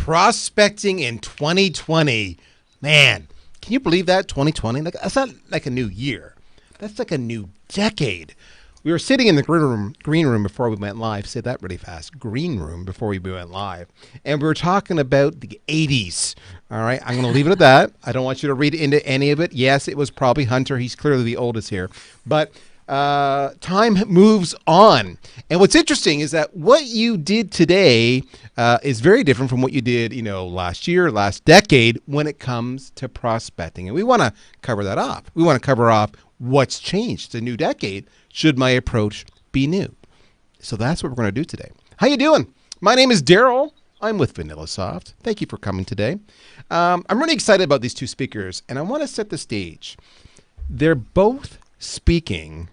Prospecting in 2020. Man, can you believe that? 2020? That's not like a new year. That's like a new decade. We were sitting in the green room before we went live. Say that really fast. Green room before we went live. And we were talking about the 80s. All right. I'm going to leave it at that. I don't want you to read into any of it. Yes, it was probably Hunter. He's clearly the oldest here. But time moves on. And what's interesting is that what you did today is very different from what you did, last year, last decade when it comes to prospecting. And we want to cover that off. We want to cover off what's changed. It's a new decade. Should my approach be new? So that's what we're going to do today. How you doing? My name is Darryl. I'm with VanillaSoft. Thank you for coming today. I'm really excited about these two speakers, and I want to set the stage. They're both speaking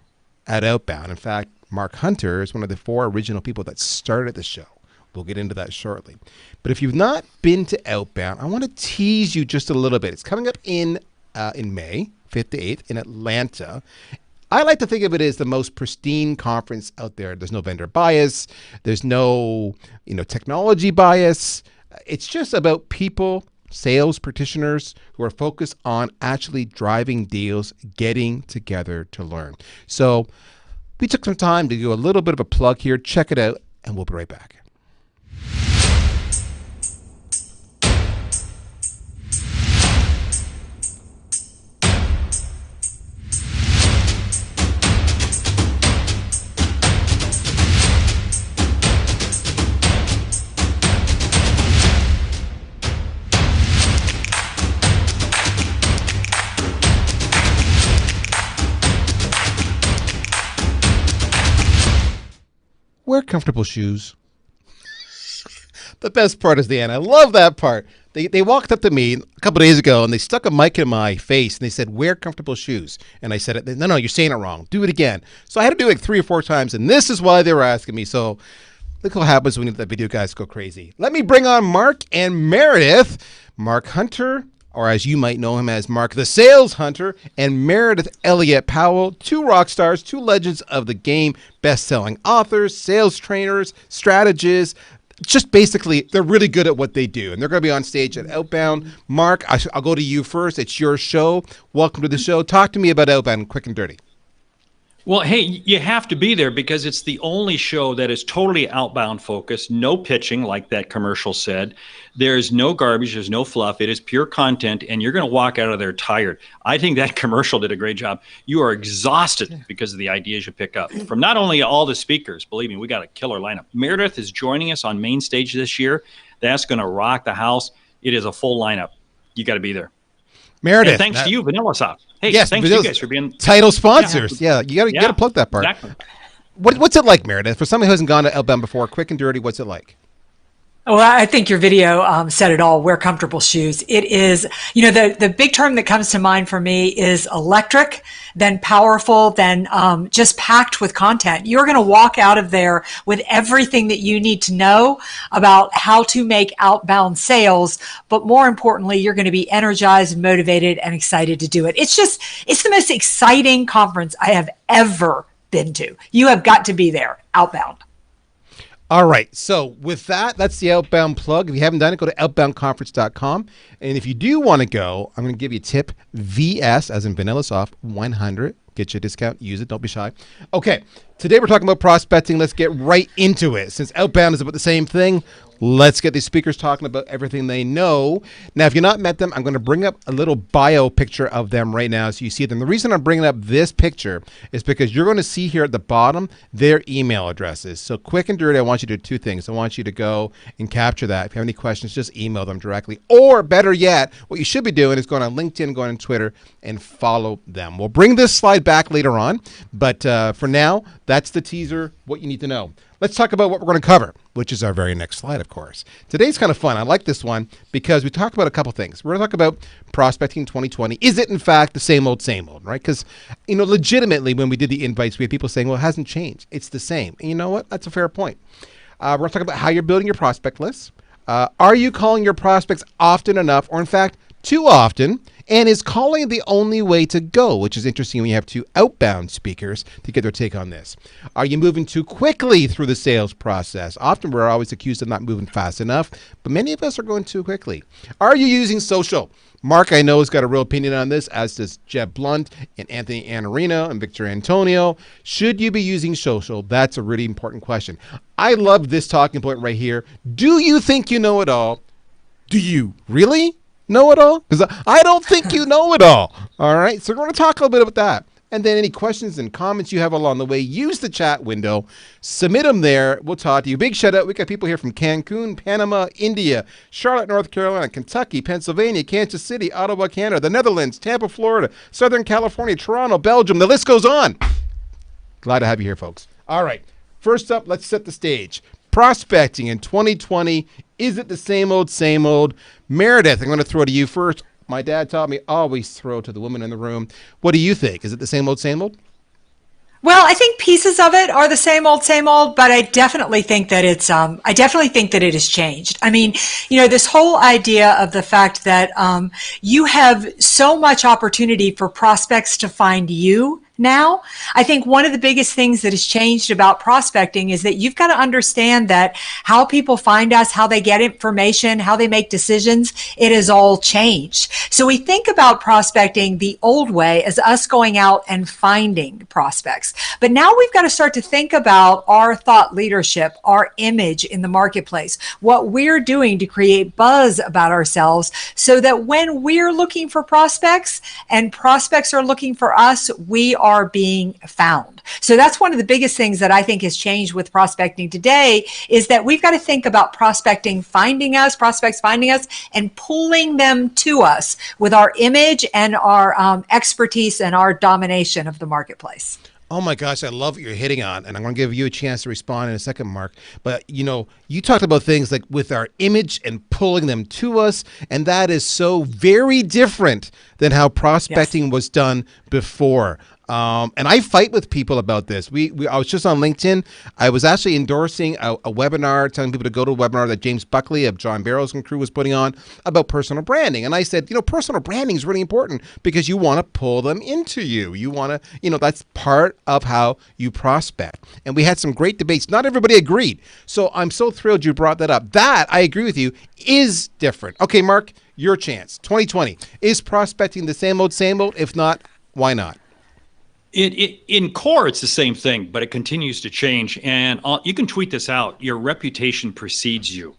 at Outbound. In fact, Mark Hunter is one of the 4 original people that started the show. We'll get into that shortly. But if you've not been to Outbound, I want to tease you just a little bit. It's coming up in May, 5th to 8th in Atlanta. I like to think of it as the most pristine conference out there. There's no vendor bias. There's no, technology bias. It's just about people, sales practitioners who are focused on actually driving deals, getting together to learn. So we took some time to do a little bit of a plug here. Check it out, and we'll be right back. Wear comfortable shoes. The best part is the end. I love that part. They walked up to me a couple of days ago and they stuck a mic in my face and they said, wear comfortable shoes. And I said, no, you're saying it wrong. Do it again. So I had to do it like 3 or 4 times. And this is why they were asking me. So look what happens when the video guys go crazy. Let me bring on Mark and Meridith. Mark Hunter, or as you might know him as Mark the Sales Hunter, and Meridith Elliott Powell, 2 rock stars, 2 legends of the game, best-selling authors, sales trainers, strategists. Just basically, they're really good at what they do, and they're going to be on stage at Outbound. Mark, I'll go to you first. It's your show. Welcome to the show. Talk to me about Outbound, quick and dirty. Well, hey, you have to be there because it's the only show that is totally outbound focused, no pitching like that commercial said. There's no garbage, there's no fluff. It is pure content, and you're going to walk out of there tired. I think that commercial did a great job. You are exhausted because of the ideas you pick up from not only all the speakers. Believe me, we got a killer lineup. Meridith is joining us on main stage this year. That's going to rock the house. It is a full lineup. You got to be there. Meridith, and thanks to you, VanillaSoft. Hey, yes, thanks to you guys for being title sponsors. Yeah, you got to plug that part. Exactly. What's it like, Meridith? For somebody who hasn't gone to Outbound before, quick and dirty, what's it like? Well, I think your video said it all. Wear comfortable shoes. It is, the big term that comes to mind for me is electric, then powerful, then just packed with content. You're going to walk out of there with everything that you need to know about how to make outbound sales. But more importantly, you're going to be energized, motivated, and excited to do it. It's the most exciting conference I have ever been to. You have got to be there, Outbound. All right. So with that, that's the Outbound plug. If you haven't done it, go to outboundconference.com. And if you do want to go, I'm going to give you a tip. VS, as in VanillaSoft, 100. Get you a discount. Use it. Don't be shy. Okay. Today we're talking about prospecting. Let's get right into it. Since Outbound is about the same thing, let's get these speakers talking about everything they know. Now, if you've not met them, I'm going to bring up a little bio picture of them right now so you see them. The reason I'm bringing up this picture is because you're going to see here at the bottom their email addresses. So quick and dirty, I want you to do 2 things. I want you to go and capture that. If you have any questions, just email them directly. Or better yet, what you should be doing is going on LinkedIn, going on Twitter, and follow them. We'll bring this slide back later on, but for now, that's the teaser, what you need to know. Let's talk about what we're going to cover, which is our very next slide, of course. Today's kind of fun. I like this one because we talked about a couple things. We're going to talk about prospecting 2020. Is it, in fact, the same old, right? Because, legitimately, when we did the invites, we had people saying, well, it hasn't changed. It's the same. And you know what? That's a fair point. We're going to talk about how you're building your prospect list. Are you calling your prospects often enough, or in fact, too often? And is calling the only way to go, which is interesting when you have two outbound speakers to get their take on this. Are you moving too quickly through the sales process? Often we're always accused of not moving fast enough, but many of us are going too quickly. Are you using social? Mark, I know, has got a real opinion on this, as does Jeb Blunt and Anthony Iannarino and Victor Antonio. Should you be using social? That's a really important question. I love this talking point right here. Do you think you know it all? Do you really know it all? Because I don't think you know it all. All right, so we're going to talk a little bit about that. And then any questions and comments you have along the way, use the chat window. Submit them there. We'll talk to you. Big shout out. We got people here from Cancun, Panama, India, Charlotte, North Carolina, Kentucky, Pennsylvania, Kansas City, Ottawa, Canada, the Netherlands, Tampa, Florida, Southern California, Toronto, Belgium. The list goes on. Glad to have you here, folks. All right. First up, let's set the stage. Prospecting in 2020. Is it the same old, same old? Meridith, I'm going to throw to you first. My dad taught me always throw to the woman in the room. What do you think? Is it the same old, same old? Well, I think pieces of it are the same old, but I definitely think that it has changed. I mean, this whole idea of the fact that you have so much opportunity for prospects to find you now. I think one of the biggest things that has changed about prospecting is that you've got to understand that how people find us, how they get information, how they make decisions, it has all changed. So we think about prospecting the old way as us going out and finding prospects. But now we've got to start to think about our thought leadership, our image in the marketplace, what we're doing to create buzz about ourselves so that when we're looking for prospects and prospects are looking for us, we are being found. So that's one of the biggest things that I think has changed with prospecting today is that we've got to think about prospecting finding us, prospects finding us, and pulling them to us with our image and our expertise and our domination of the marketplace. Oh my gosh, I love what you're hitting on, and I'm going to give you a chance to respond in a second, Mark. But, you talked about things like with our image and pulling them to us, and that is so very different than how prospecting was done before. And I fight with people about this. I was just on LinkedIn. I was actually endorsing a webinar, telling people to go to a webinar that James Buckley of John Barrows and crew was putting on about personal branding. And I said, personal branding is really important because you want to pull them into you. You want to, that's part of how you prospect. And we had some great debates. Not everybody agreed. So I'm so thrilled you brought that up. That, I agree with you, is different. Okay, Mark, your chance. 2020. Is prospecting the same old, same old? If not, why not? In core, it's the same thing, but it continues to change. And you can tweet this out. Your reputation precedes you.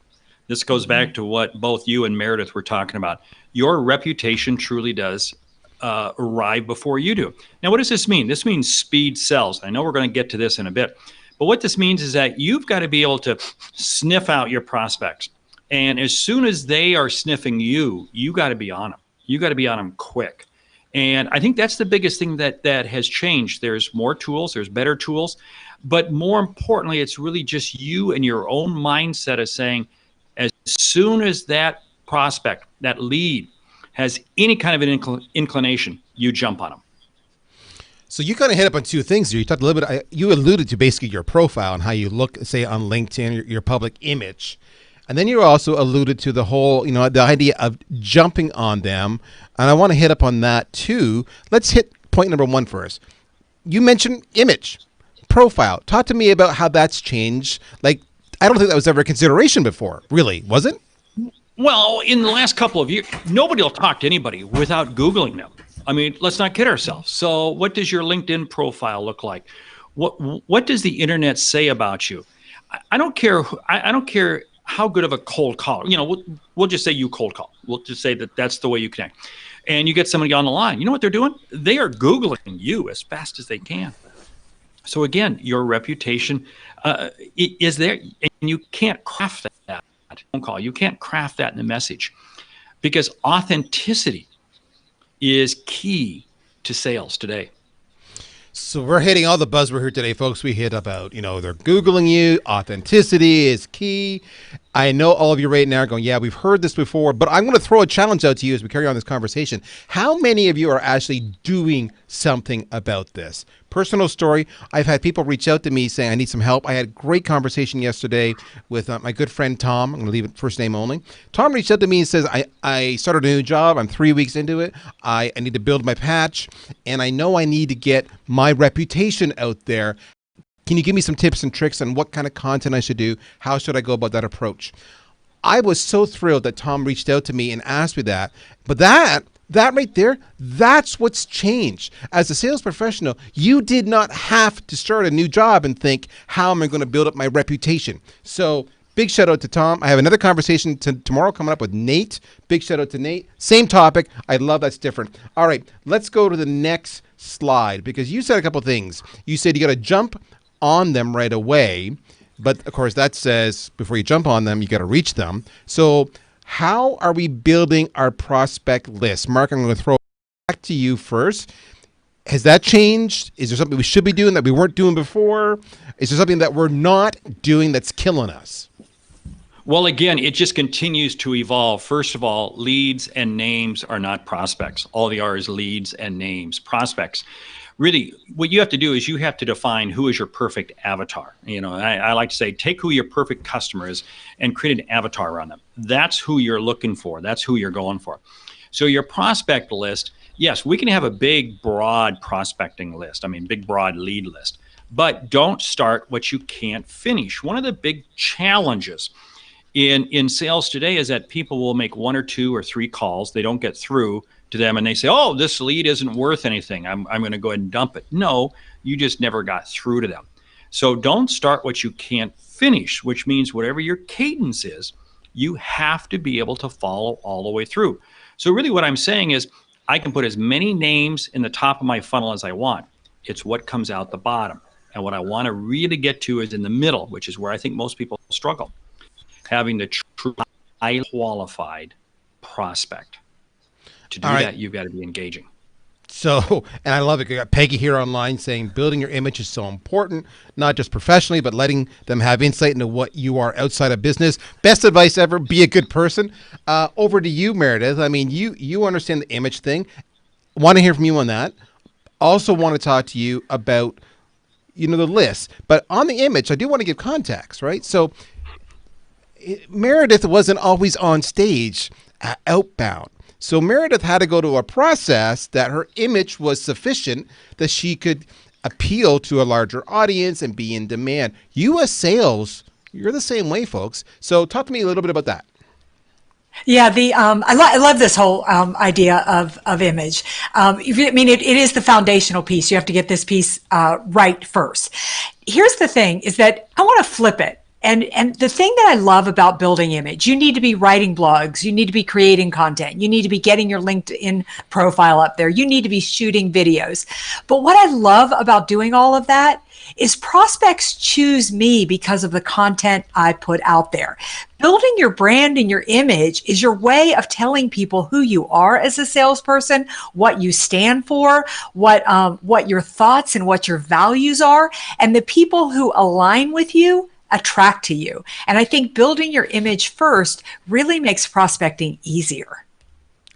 This goes back to what both you and Meridith were talking about. Your reputation truly does arrive before you do. Now, what does this mean? This means speed sells. I know we're going to get to this in a bit. But what this means is that you've got to be able to sniff out your prospects. And as soon as they are sniffing you, you got to be on them. You got to be on them quick. And I think that's the biggest thing that has changed. There's more tools, there's better tools, but more importantly, it's really just you and your own mindset of saying, as soon as that prospect, that lead, has any kind of an inclination, you jump on them. So you kind of hit up on two things here. You talked a little bit, you alluded to basically your profile and how you look, say, on LinkedIn, your public image. And then you also alluded to the whole, the idea of jumping on them. And I want to hit up on that too. Let's hit point number one first. You mentioned image, profile. Talk to me about how that's changed. Like, I don't think that was ever a consideration before, really, was it? Well, in the last couple of years, nobody will talk to anybody without Googling them. I mean, let's not kid ourselves. So what does your LinkedIn profile look like? What does the internet say about you? I don't care. I don't care how good of a cold call. We'll just say you cold call. We'll just say that's the way you connect. And you get somebody on the line. You know what they're doing? They are Googling you as fast as they can. So again, your reputation is there, and you can't craft that phone call. You can't craft that in the message, because authenticity is key to sales today. So we're hitting all the buzzword here today, folks. We hit about, they're Googling you. Authenticity is key. I know all of you right now are going, yeah, we've heard this before, but I'm going to throw a challenge out to you as we carry on this conversation. How many of you are actually doing something about this? Personal story, I've had people reach out to me saying, I need some help. I had a great conversation yesterday with my good friend, Tom. I'm going to leave it first name only. Tom reached out to me and says, I started a new job. I'm 3 weeks into it. I need to build my patch, and I know I need to get my reputation out there. Can you give me some tips and tricks on what kind of content I should do? How should I go about that approach? I was so thrilled that Tom reached out to me and asked me that. But that right there, that's what's changed. As a sales professional, you did not have to start a new job and think, how am I going to build up my reputation? So big shout out to Tom. I have another conversation tomorrow coming up with Nate. Big shout out to Nate. Same topic. I love that's different. All right, let's go to the next slide, because you said a couple things. You said you got to jump on them right away, but of course that says before you jump on them, you got to reach them. So how are we building our prospect list? Mark, I'm going to throw it back to you first. Has that changed? Is there something we should be doing that we weren't doing before? Is there something that we're not doing that's killing us? Well, again, it just continues to evolve. First of all, leads and names are not prospects. All they are is leads and names. Prospects, really, what you have to do is you have to define who is your perfect avatar. You know, I like to say, take who your perfect customer is and create an avatar around them. That's who you're looking for. That's who you're going for. So your prospect list, yes, we can have a big, broad prospecting list. I mean, big, broad lead list. But don't start what you can't finish. One of the big challenges in sales today is that people will make 1 or 2 or 3 calls. They don't get through to them and they say, oh, this lead isn't worth anything. I'm going to go ahead and dump it. No, you just never got through to them. So don't start what you can't finish, which means whatever your cadence is, you have to be able to follow all the way through. So really what I'm saying is I can put as many names in the top of my funnel as I want. It's what comes out the bottom. And what I want to really get to is in the middle, which is where I think most people struggle. Having the true highly qualified prospect. To do that, you've got to be engaging. So, and I love it. I got Peggy here online saying building your image is so important, not just professionally, but letting them have insight into what you are outside of business. Best advice ever, be a good person. Over to you, Meridith. I mean, you understand the image thing. Want to hear from you on that. Also want to talk to you about, the list. But on the image, I do want to give context, right? So Meridith wasn't always on stage outbound. So Meridith had to go to a process that her image was sufficient that she could appeal to a larger audience and be in demand. You as sales, you're the same way, folks. So talk to me a little bit about that. Yeah, I love this whole idea of image. It is the foundational piece. You have to get this piece right first. Here's the thing: is that I want to flip it. And the thing that I love about building image, you need to be writing blogs, you need to be creating content, you need to be getting your LinkedIn profile up there, you need to be shooting videos. But what I love about doing all of that is prospects choose me because of the content I put out there. Building your brand and your image is your way of telling people who you are as a salesperson, what you stand for, what your thoughts and what your values are, and the people who align with you attract to you. And I think building your image first really makes prospecting easier.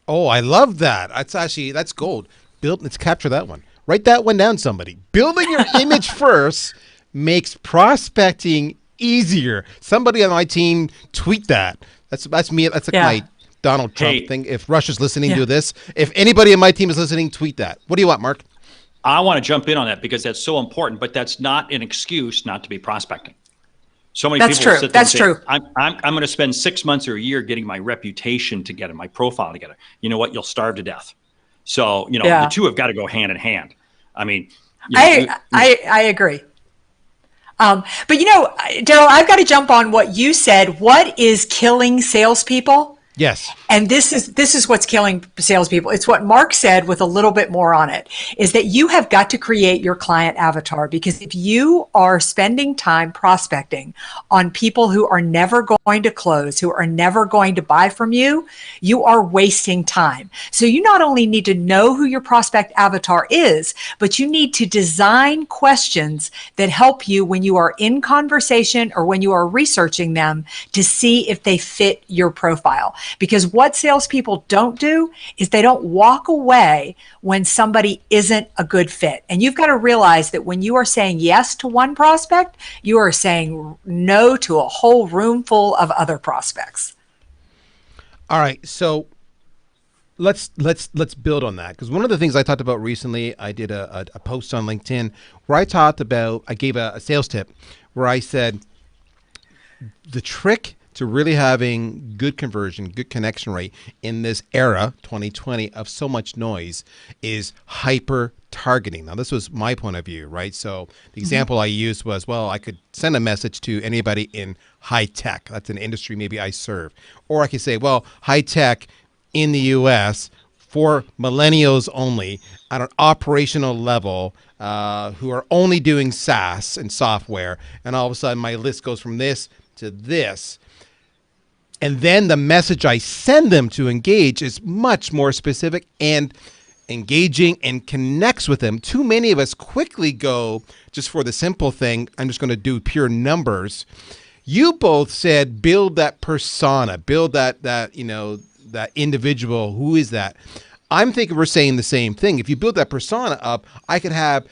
Oh, I love that. That's gold. Let's capture that one. Write that one down, somebody. Building your image first makes prospecting easier. Somebody on my team tweet that. That's me. That's like my Donald Trump thing. If Russia's listening to this, if anybody in my team is listening, tweet that. What do you want, Mark? I want to jump in on that because that's so important, but that's not an excuse not to be prospecting. So many people sit there and say, I'm going to spend 6 months or a year getting my reputation together, my profile together. You know what? You'll starve to death. So, the two have got to go hand in hand. I mean, I agree. But Darryl, I've got to jump on what you said. What is killing salespeople? Yes. And this is what's killing salespeople. It's what Mark said with a little bit more on it, is that you have got to create your client avatar, because if you are spending time prospecting on people who are never going to close, who are never going to buy from you, you are wasting time. So you not only need to know who your prospect avatar is, but you need to design questions that help you when you are in conversation or when you are researching them to see if they fit your profile. Because what salespeople don't do is they don't walk away when somebody isn't a good fit. And you've got to realize that when you are saying yes to one prospect, you are saying no to a whole room full of other prospects. All right, so let's build on that, because one of the things I talked about recently, I did a post on LinkedIn where I gave a sales tip where I said the trick to really having good conversion, good connection rate in this era, 2020, of so much noise is hyper targeting. Now, this was my point of view, right? So the example I used was, well, I could send a message to anybody in high tech. That's an industry maybe I serve. Or I could say, well, high tech in the US for millennials only at an operational level, who are only doing SaaS and software. And all of a sudden my list goes from this to this. And then the message I send them to engage is much more specific and engaging and connects with them. Too many of us quickly go just for the simple thing, I'm just going to do pure numbers. You both said build that persona, build that individual. Who is that? I'm thinking we're saying the same thing. If you build that persona up, I could have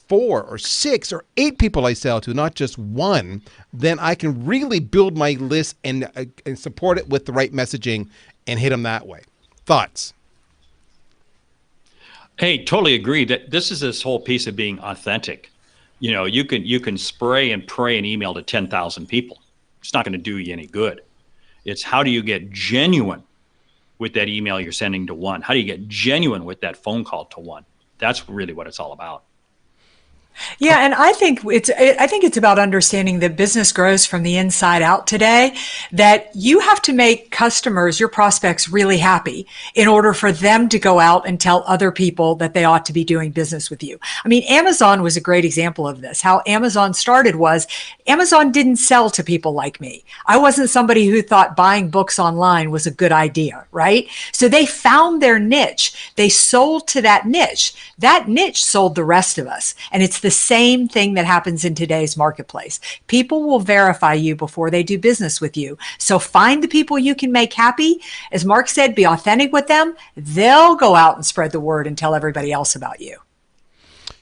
4 or 6 or 8 people I sell to, not just one. Then I can really build my list and support it with the right messaging and hit them that way. Thoughts? Hey, totally agree that this whole piece of being authentic. You can spray and pray an email to 10,000 people. It's not going to do you any good. It's how do you get genuine with that email you're sending to one? How do you get genuine with that phone call to one? That's really what it's all about. Yeah, and I think it's about understanding that business grows from the inside out today, that you have to make customers, your prospects, really happy in order for them to go out and tell other people that they ought to be doing business with you. I mean, Amazon was a great example of this. How Amazon started was Amazon didn't sell to people like me. I wasn't somebody who thought buying books online was a good idea, right? So they found their niche. They sold to that niche. That niche sold the rest of us. And it's the same thing that happens in today's marketplace. People will verify you before they do business with you. So find the people you can make happy. As Mark said, be authentic with them. They'll go out and spread the word and tell everybody else about you.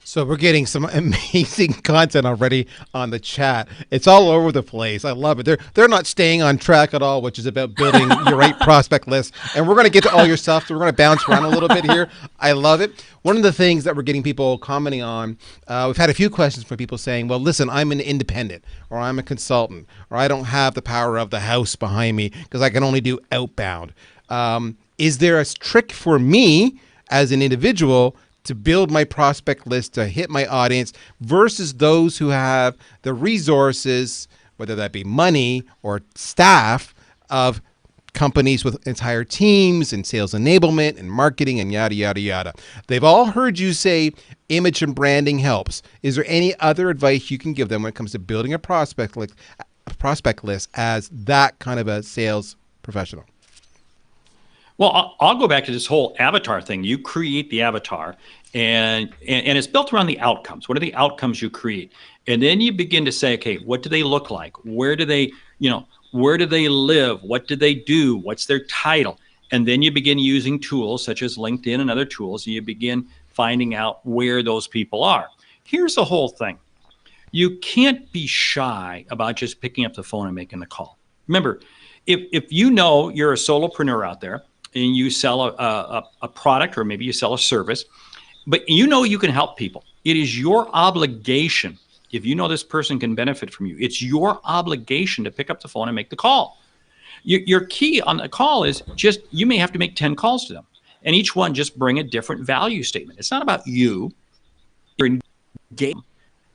So we're getting some amazing content already on the chat. It's all over the place. I love it. They're not staying on track at all, which is about building your right prospect list. And we're going to get to all your stuff, so we're going to bounce around a little bit here. I love it. One of the things that we're getting people commenting on, we've had a few questions from people saying, well, listen, I'm an independent, or I'm a consultant, or I don't have the power of the house behind me because I can only do outbound. Is there a trick for me as an individual to build my prospect list, to hit my audience, versus those who have the resources, whether that be money or staff of companies with entire teams and sales enablement and marketing and yada, yada, yada. They've all heard you say image and branding helps. Is there any other advice you can give them when it comes to building a prospect list as that kind of a sales professional? Well, I'll go back to this whole avatar thing. You create the avatar, and it's built around the outcomes. What are the outcomes you create? And then you begin to say, okay, what do they look like? Where do they live? What do they do? What's their title? And then you begin using tools such as LinkedIn and other tools, and you begin finding out where those people are. Here's the whole thing. You can't be shy about just picking up the phone and making the call. Remember, if you know you're a solopreneur out there, and you sell a product, or maybe you sell a service, but you know you can help people. It is your obligation. If you know this person can benefit from you, it's your obligation to pick up the phone and make the call. Your key on the call is just, you may have to make 10 calls to them, and each one just bring a different value statement. It's not about you. You're engaged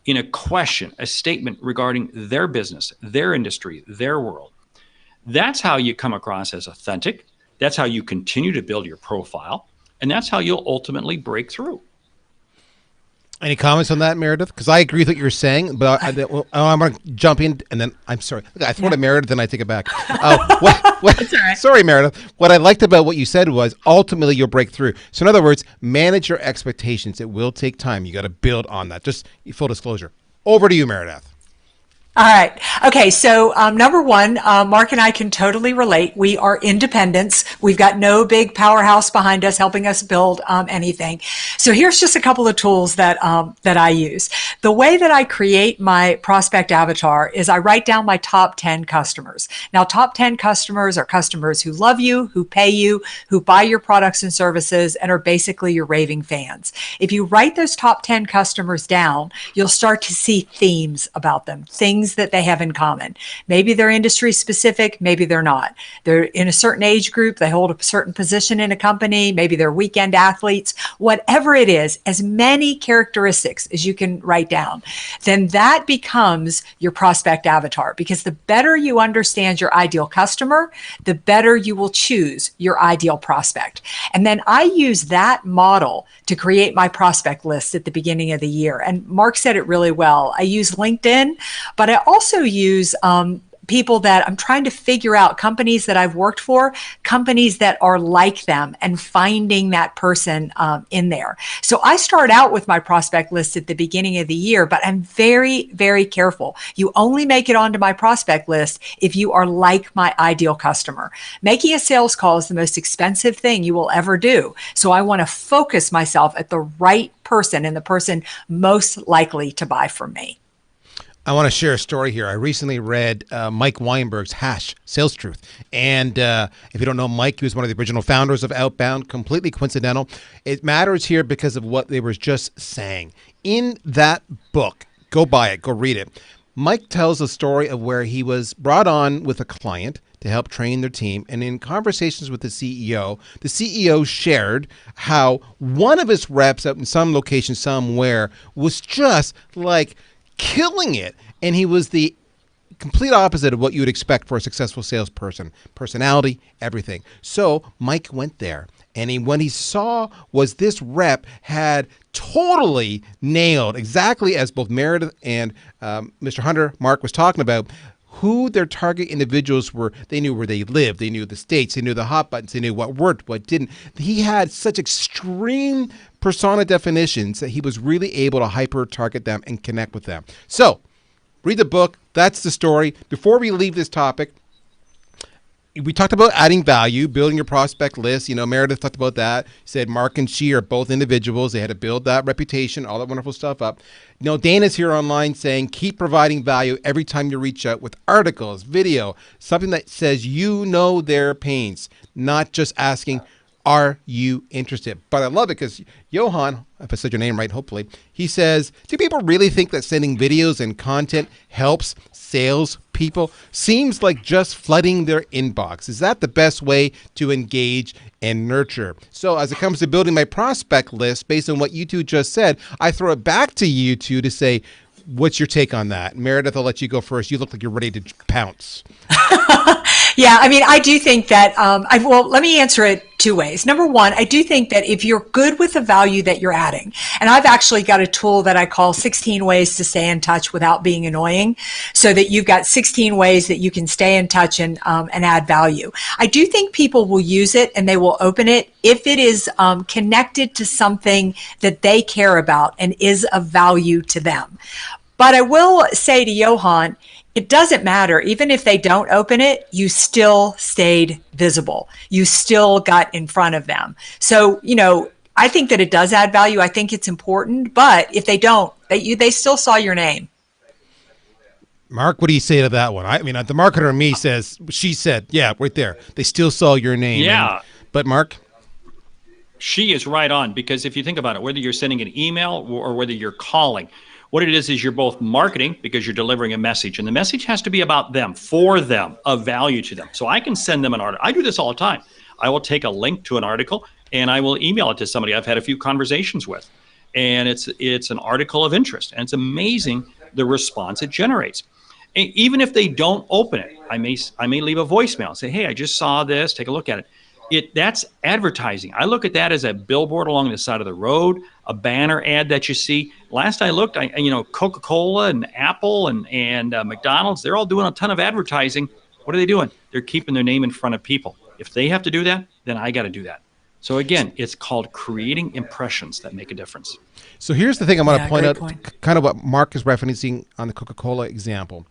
in a question, a statement regarding their business, their industry, their world. That's how you come across as authentic. That's how you continue to build your profile. And that's how you'll ultimately break through. Any comments on that, Meridith? Because I agree with what you're saying, but I'm going to jump in, and then I'm sorry. I throw it at Meridith, and I take it back. Sorry, Meridith. What I liked about what you said was ultimately you'll break through. So in other words, manage your expectations. It will take time. You got to build on that. Just full disclosure. Over to you, Meridith. All right. Okay. So number one, Mark and I can totally relate. We are independents. We've got no big powerhouse behind us helping us build anything. So here's just a couple of tools that I use. The way that I create my prospect avatar is I write down my top 10 customers. Now, top 10 customers are customers who love you, who pay you, who buy your products and services, and are basically your raving fans. If you write those top 10 customers down, you'll start to see themes about them, things that they have in common. Maybe they're industry specific, maybe they're not. They're in a certain age group, they hold a certain position in a company, maybe they're weekend athletes, whatever it is, as many characteristics as you can write down, then that becomes your prospect avatar. Because the better you understand your ideal customer, the better you will choose your ideal prospect. And then I use that model to create my prospect list at the beginning of the year. And Mark said it really well. I use LinkedIn, but I also use people that I'm trying to figure out, companies that I've worked for, companies that are like them, and finding that person in there. So I start out with my prospect list at the beginning of the year, but I'm very, very careful. You only make it onto my prospect list if you are like my ideal customer. Making a sales call is the most expensive thing you will ever do. So I want to focus myself at the right person and the person most likely to buy from me. I want to share a story here. I recently read Mike Weinberg's Hash, Sales Truth. And if you don't know Mike, he was one of the original founders of Outbound, completely coincidental. It matters here because of what they were just saying. In that book, go buy it, go read it. Mike tells a story of where he was brought on with a client to help train their team. And in conversations with the CEO shared how one of his reps up in some location somewhere was just like killing it. And he was the complete opposite of what you would expect for a successful salesperson. Personality, everything. So Mike went there. And what he saw was this rep had totally nailed, exactly as both Meridith and Mr. Hunter, Mark, was talking about, who their target individuals were. They knew where they lived. They knew the states. They knew the hot buttons. They knew what worked, what didn't. He had such extreme persona definitions that he was really able to hyper-target them and connect with them. So, read the book. That's the story. Before we leave this topic, we talked about adding value, building your prospect list. You know, Meridith talked about that. He said Mark and she are both individuals. They had to build that reputation, all that wonderful stuff up. You know, Dana's here online saying keep providing value every time you reach out with articles, video, something that says you know their pains, not just asking, are you interested? But I love it because Johan, if I said your name right, hopefully, he says, do people really think that sending videos and content helps sales people? Seems like just flooding their inbox. Is that the best way to engage and nurture? So as it comes to building my prospect list, based on what you two just said, I throw it back to you two to say, what's your take on that? Meridith, I'll let you go first. You look like you're ready to pounce. Yeah, I mean, I do think that, well, let me answer it two ways. Number one, I do think that if you're good with the value that you're adding, and I've actually got a tool that I call 16 ways to stay in touch without being annoying, so that you've got 16 ways that you can stay in touch and add value. I do think people will use it and they will open it if it is connected to something that they care about and is of value to them. But I will say to Johan, it doesn't matter. Even if they don't open it, you still stayed visible. You still got in front of them. So, you know, I think that it does add value. I think it's important. But if they don't, they still saw your name. Mark, what do you say to that one? I mean, the marketer in me says, she said, yeah, right there. They still saw your name. Yeah. But Mark? She is right on, because if you think about it, whether you're sending an email or whether you're calling, what it is you're both marketing because you're delivering a message, and the message has to be about them, for them, of value to them. So I can send them an article. I do this all the time. I will take a link to an article and I will email it to somebody I've had a few conversations with, and it's an article of interest, and it's amazing the response it generates. And even if they don't open it, I may leave a voicemail and say, hey, I just saw this, take a look at it. That's advertising. I look at that as a billboard along the side of the road, a banner ad that you see. Last I looked, Coca-Cola and Apple and McDonald's, they're all doing a ton of advertising. What are they doing? They're keeping their name in front of people. If they have to do that, then I got to do that. So again, it's called creating impressions that make a difference. So here's the thing I want to point out, point. kind of what Mark is referencing on the Coca-Cola example.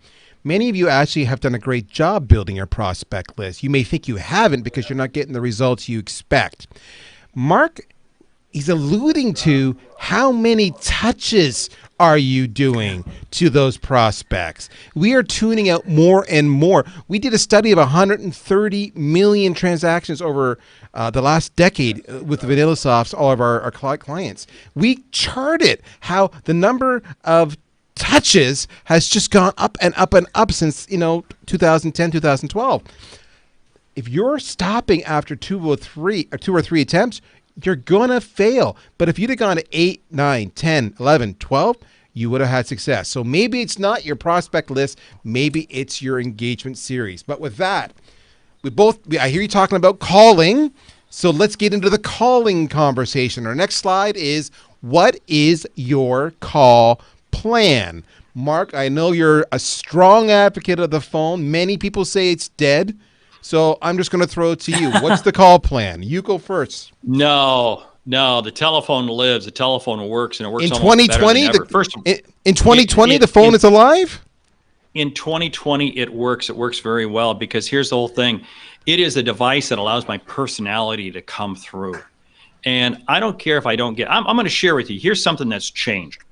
Many of you actually have done a great job building your prospect list. You may think you haven't because you're not getting the results you expect. Mark, he's alluding to how many touches are you doing to those prospects. We are tuning out more and more. We did a study of 130 million transactions over the last decade with VanillaSoft, all of our clients. We charted how the number of touches has just gone up and up and up since 2010, 2012. If you're stopping after two or three attempts, you're gonna fail. But if you'd have gone to 8, 9, 10, 11, 12, you would have had success. So maybe it's not your prospect list, maybe it's your engagement series. But with that, I hear you talking about calling, so let's get into the calling conversation. Our next slide is, what is your call plan? Mark, I know you're a strong advocate of the phone. Many people say it's dead. So I'm just going to throw it to you. What's the call plan? You go first. No, the telephone lives. The telephone works, and it works in almost 2020. better than ever. In 2020, the phone is alive. In 2020, it works. It works very well because here's the whole thing. It is a device that allows my personality to come through. And I don't care if I don't get, I'm going to share with you. Here's something that's changed.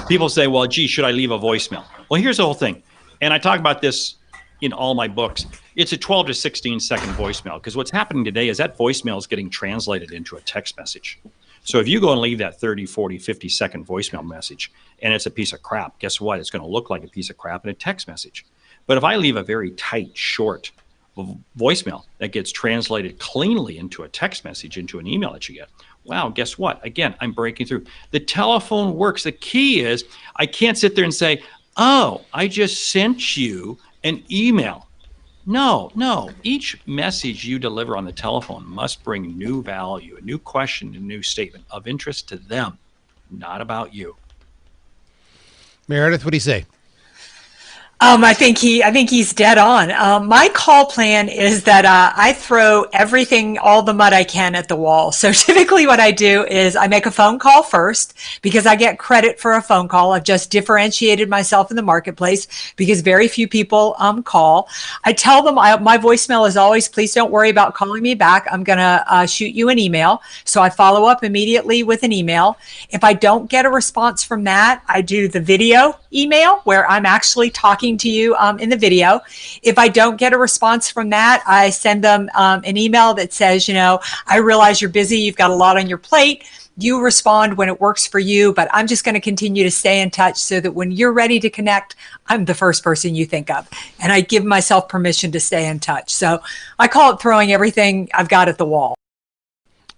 People say, well, gee, should I leave a voicemail? Well, here's the whole thing. And I talk about this in all my books. It's a 12 to 16 second voicemail, because what's happening today is that voicemail is getting translated into a text message. So if you go and leave that 30, 40, 50 second voicemail message and it's a piece of crap, guess what? It's going to look like a piece of crap in a text message. But if I leave a very tight, short voicemail that gets translated cleanly into a text message, into an email that you get, wow, guess what? Again, I'm breaking through. The telephone works. The key is I can't sit there and say, oh, I just sent you an email. No. Each message you deliver on the telephone must bring new value, a new question, a new statement of interest to them, not about you. Meredith, what do you say? I think he's dead on. My call plan is that I throw everything, all the mud I can at the wall. So typically what I do is I make a phone call first because I get credit for a phone call. I've just differentiated myself in the marketplace because very few people call. I tell them my voicemail is always, please don't worry about calling me back. I'm going to shoot you an email. So I follow up immediately with an email. If I don't get a response from that, I do the video email where I'm actually talking to you in the video. If I don't get a response from that, I send them an email that says, I realize you're busy, you've got a lot on your plate. You respond when it works for you, but I'm just going to continue to stay in touch so that when you're ready to connect, I'm the first person you think of. And I give myself permission to stay in touch. So I call it throwing everything I've got at the wall.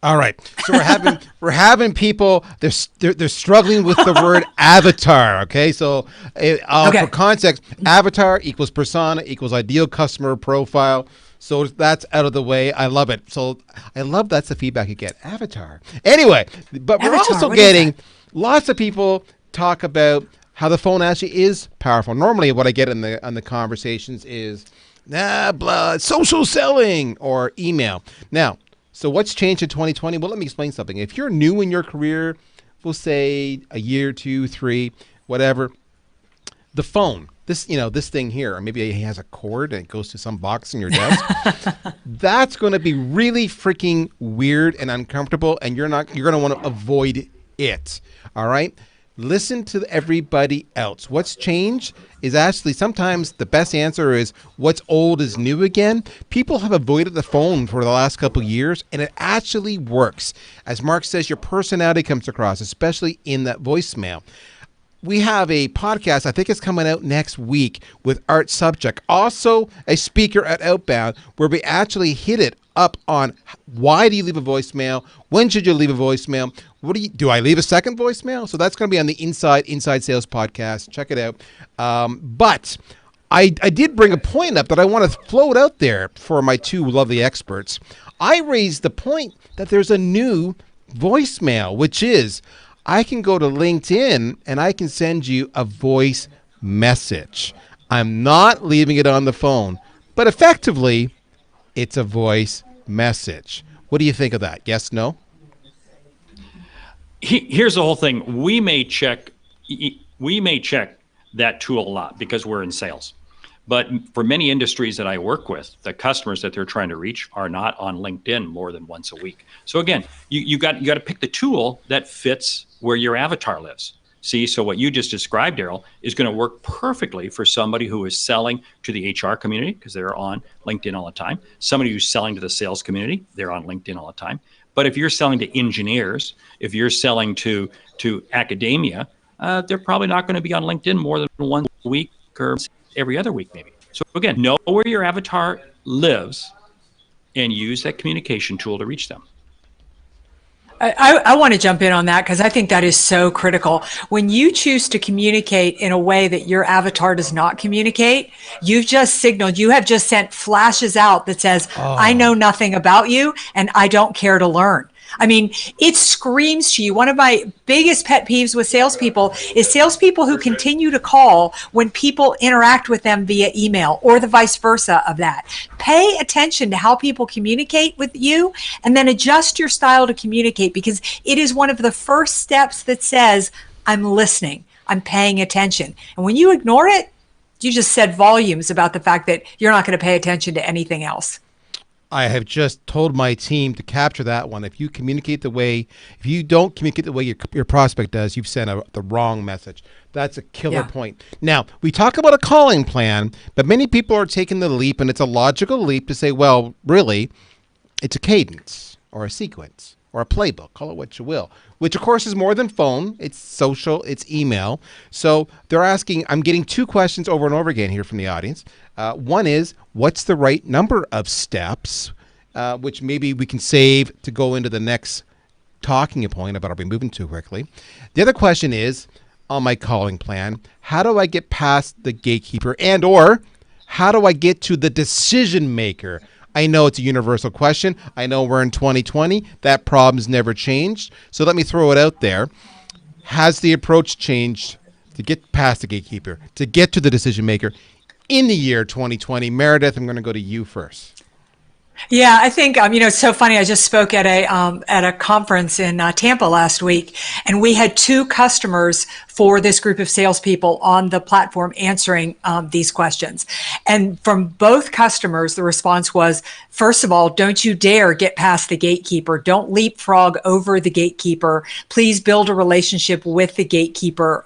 All right, so we're having people, they're struggling with the word avatar. Okay, so for context, avatar equals persona equals ideal customer profile. So that's out of the way. I love it. So I love that's the feedback you get. Avatar. Anyway, but we're also getting lots of people talk about how the phone actually is powerful. Normally, what I get on the conversations is social selling or email. Now. So what's changed in 2020? Well, let me explain something. If you're new in your career, we'll say a year, 2, 3, whatever, the phone, this thing here, or maybe it has a cord and it goes to some box in your desk. That's going to be really freaking weird and uncomfortable, and you're going to want to avoid it. All right? Listen to everybody else. What's changed is actually sometimes the best answer is what's old is new again. People have avoided the phone for the last couple of years, and it actually works. As Mark says, your personality comes across, especially in that voicemail. We have a podcast, I think it's coming out next week, with Art Subject, also a speaker at Outbound, where we actually hit it up on why do you leave a voicemail? When should you leave a voicemail? Do I leave a second voicemail? So that's going to be on the Inside Sales podcast. Check it out. But I did bring a point up that I want to float out there for my two lovely experts. I raised the point that there's a new voicemail, which is I can go to LinkedIn and I can send you a voice message. I'm not leaving it on the phone, but effectively, it's a voice message. What do you think of that? Yes, no? Here's the whole thing. We may check that tool a lot because we're in sales. But for many industries that I work with, the customers that they're trying to reach are not on LinkedIn more than once a week. So again, you got to pick the tool that fits where your avatar lives. See, so what you just described, Darryl, is going to work perfectly for somebody who is selling to the HR community because they're on LinkedIn all the time. Somebody who's selling to the sales community, they're on LinkedIn all the time. But if you're selling to engineers, if you're selling to academia, they're probably not going to be on LinkedIn more than once a week or every other week maybe. So again, know where your avatar lives and use that communication tool to reach them. I want to jump in on that because I think that is so critical. When you choose to communicate in a way that your avatar does not communicate, you've just signaled, you have just sent flashes out that says, I know nothing about you and I don't care to learn. I mean, it screams to you. One of my biggest pet peeves with salespeople is salespeople who continue to call when people interact with them via email or the vice versa of that. Pay attention to how people communicate with you and then adjust your style to communicate because it is one of the first steps that says, I'm listening, I'm paying attention. And when you ignore it, you just said volumes about the fact that you're not going to pay attention to anything else. I have just told my team to capture that one. If you don't communicate the way your prospect does, you've sent the wrong message. That's a killer point. Now, we talk about a calling plan, but many people are taking the leap, and it's a logical leap to say, well, really, it's a cadence or a sequence or a playbook, call it what you will, which of course is more than phone. It's social, it's email. So they're asking, I'm getting two questions over and over again here from the audience. One is, what's the right number of steps, which maybe we can save to go into the next talking point about, are we moving too quickly? The other question is, on my calling plan, how do I get past the gatekeeper and or how do I get to the decision maker? I know it's a universal question. I know we're in 2020. That problem's never changed. So let me throw it out there. Has the approach changed to get past the gatekeeper, to get to the decision maker in the year 2020? Meridith, I'm going to go to you first. Yeah, I think it's so funny. I just spoke at a conference in Tampa last week, and we had two customers for this group of salespeople on the platform answering these questions. And from both customers, the response was, first of all, don't you dare get past the gatekeeper. Don't leapfrog over the gatekeeper. Please build a relationship with the gatekeeper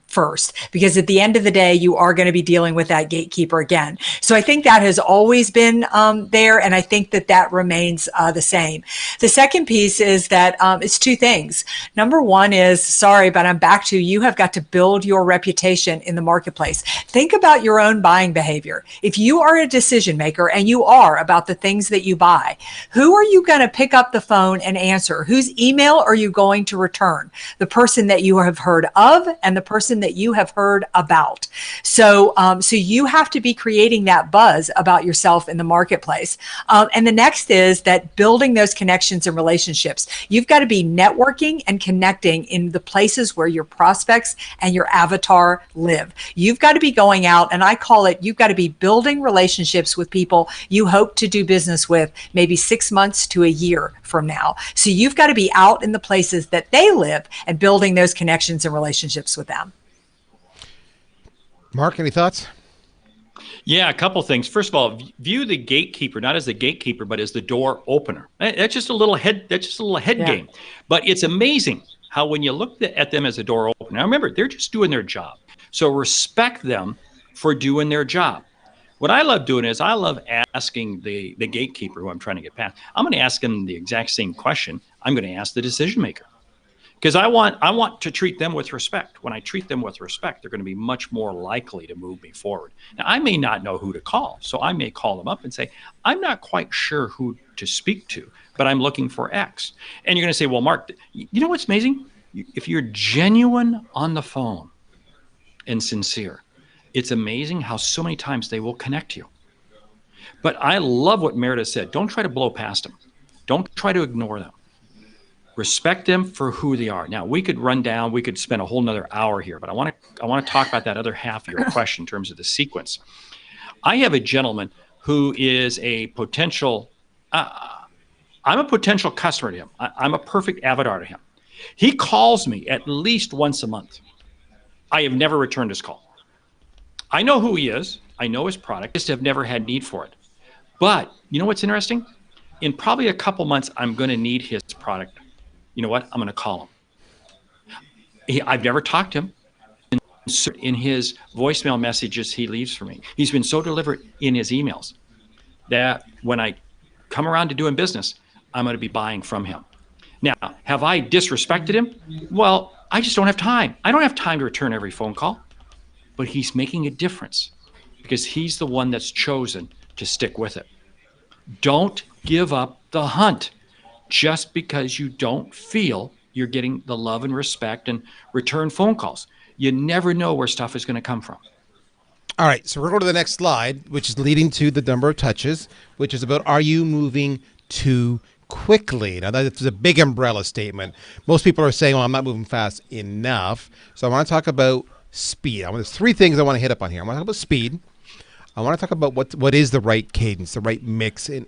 first, because at the end of the day, you are going to be dealing with that gatekeeper again. So I think that has always been there, and I think that remains the same. The second piece is that it's two things. Number one is, sorry, but I'm back to you have got to build your reputation in the marketplace. Think about your own buying behavior. If you are a decision maker and you are about the things that you buy, who are you going to pick up the phone and answer? Whose email are you going to return? The person that you have heard of and the person that you have heard about. So you have to be creating that buzz about yourself in the marketplace. And the next is that building those connections and relationships. You've got to be networking and connecting in the places where your prospects and your avatar live. You've got to be going out, and I call it, you've got to be building relationships with people you hope to do business with maybe 6 months to a year from now. So you've got to be out in the places that they live and building those connections and relationships with them. Mark, any thoughts? Yeah, a couple things. First of all, view the gatekeeper not as the gatekeeper, but as the door opener. That's just a little head game. But it's amazing how when you look at them as a door opener, now remember, they're just doing their job. So respect them for doing their job. What I love doing is I love asking the gatekeeper who I'm trying to get past. I'm going to ask them the exact same question I'm going to ask the decision maker. Because I want to treat them with respect. When I treat them with respect, they're going to be much more likely to move me forward. Now, I may not know who to call, so I may call them up and say, I'm not quite sure who to speak to, but I'm looking for X. And you're going to say, well, Mark, you know what's amazing? If you're genuine on the phone and sincere, it's amazing how so many times they will connect you. But I love what Meridith said. Don't try to blow past them. Don't try to ignore them. Respect them for who they are. Now, we could spend a whole nother hour here, but I want to talk about that other half of your question in terms of the sequence. I have a gentleman who is a potential, I'm a potential customer to him. I'm a perfect avatar to him. He calls me at least once a month. I have never returned his call. I know who he is. I know his product. I just have never had need for it. But you know what's interesting? In probably a couple months, I'm going to need his product. You know what? I'm going to call him. I've never talked to him. In his voicemail messages he leaves for me, he's been so deliberate in his emails that when I come around to doing business, I'm going to be buying from him. Now, have I disrespected him? Well, I just don't have time. I don't have time to return every phone call. But he's making a difference because he's the one that's chosen to stick with it. Don't give up the hunt just because you don't feel you're getting the love and respect and return phone calls. You never know where stuff is going to come from. All right, so we're going to the next slide, which is leading to the number of touches, which is about, are you moving too quickly? Now, that's a big umbrella statement. Most people are saying, well, I'm not moving fast enough. So I want to talk about speed. There's three things I want to hit up on here. I want to talk about speed. I want to talk about what is the right cadence, the right mix, and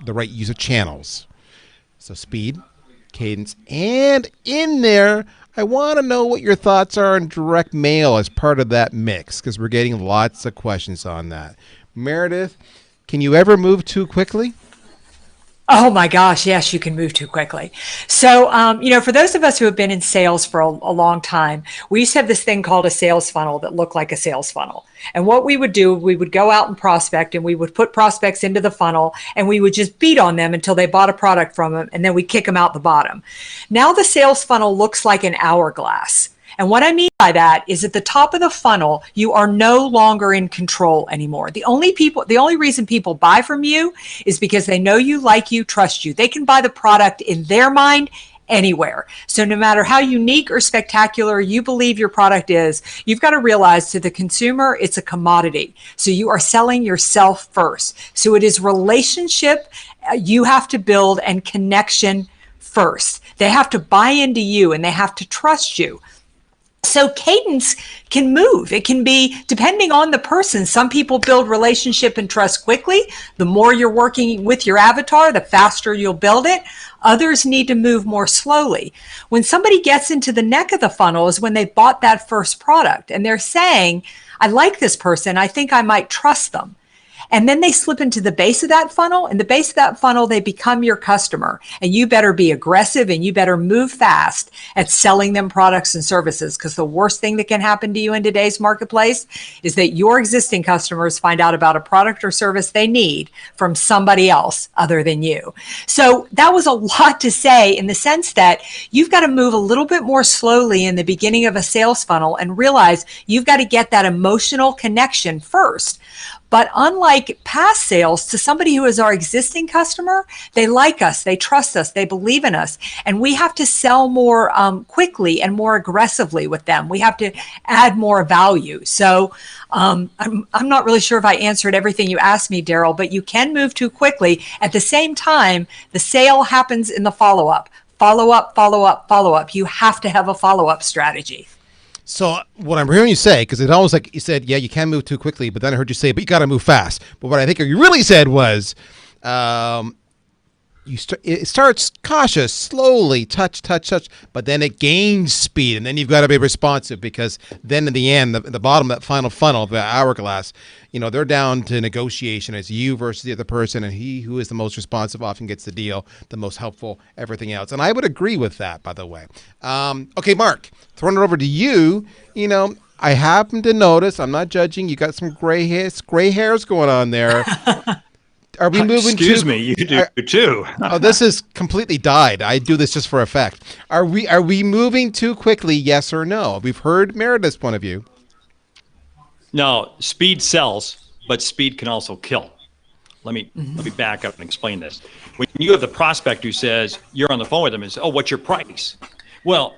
the right use of channels. So speed, cadence, and in there, I want to know what your thoughts are on direct mail as part of that mix, because we're getting lots of questions on that. Meridith, can you ever move too quickly? Oh my gosh, yes, you can move too quickly. So, for those of us who have been in sales for a long time, we used to have this thing called a sales funnel that looked like a sales funnel. And what we would do, we would go out and prospect, and we would put prospects into the funnel, and we would just beat on them until they bought a product from them, and then we kick them out the bottom. Now the sales funnel looks like an hourglass. And what I mean by that is at the top of the funnel, you are no longer in control anymore. The only reason people buy from you is because they know you, like you, trust you. They can buy the product in their mind anywhere. So no matter how unique or spectacular you believe your product is, you've got to realize to the consumer, it's a commodity. So you are selling yourself first. So it is relationship you have to build and connection first. They have to buy into you and they have to trust you. So cadence can move. It can be depending on the person. Some people build relationship and trust quickly. The more you're working with your avatar, the faster you'll build it. Others need to move more slowly. When somebody gets into the neck of the funnel is when they bought that first product and they're saying, I like this person. I think I might trust them. And then they slip into the base of that funnel. In the base of that funnel, they become your customer. And you better be aggressive and you better move fast at selling them products and services. Because the worst thing that can happen to you in today's marketplace is that your existing customers find out about a product or service they need from somebody else other than you. So that was a lot to say in the sense that you've got to move a little bit more slowly in the beginning of a sales funnel and realize you've got to get that emotional connection first. But unlike past sales, to somebody who is our existing customer, they like us, they trust us, they believe in us, and we have to sell more quickly and more aggressively with them. We have to add more value. So I'm not really sure if I answered everything you asked me, Darryl, but you can move too quickly. At the same time, the sale happens in the follow-up. Follow-up, follow-up, follow-up. You have to have a follow-up strategy. So what I'm hearing you say, because it almost like you said, yeah, you can move too quickly, but then I heard you say, but you got to move fast. But what I think you really said was, it starts cautious, slowly, touch, but then it gains speed, and then you've got to be responsive because then in the end, the bottom of that final funnel, the hourglass, they're down to negotiation. It's you versus the other person, and he who is the most responsive often gets the deal, the most helpful, everything else. And I would agree with that, by the way. Okay, Mark, throwing it over to you. I happen to notice, I'm not judging, you got some gray hairs going on there. Are we moving? Excuse me, you do too. Oh, this is completely dyed. I do this just for effect. Are we moving too quickly? Yes or no? We've heard Meridith's point of view. No, speed sells, but speed can also kill. Let me back up and explain this. When you have the prospect who says you're on the phone with them and says, "Oh, what's your price?" Well,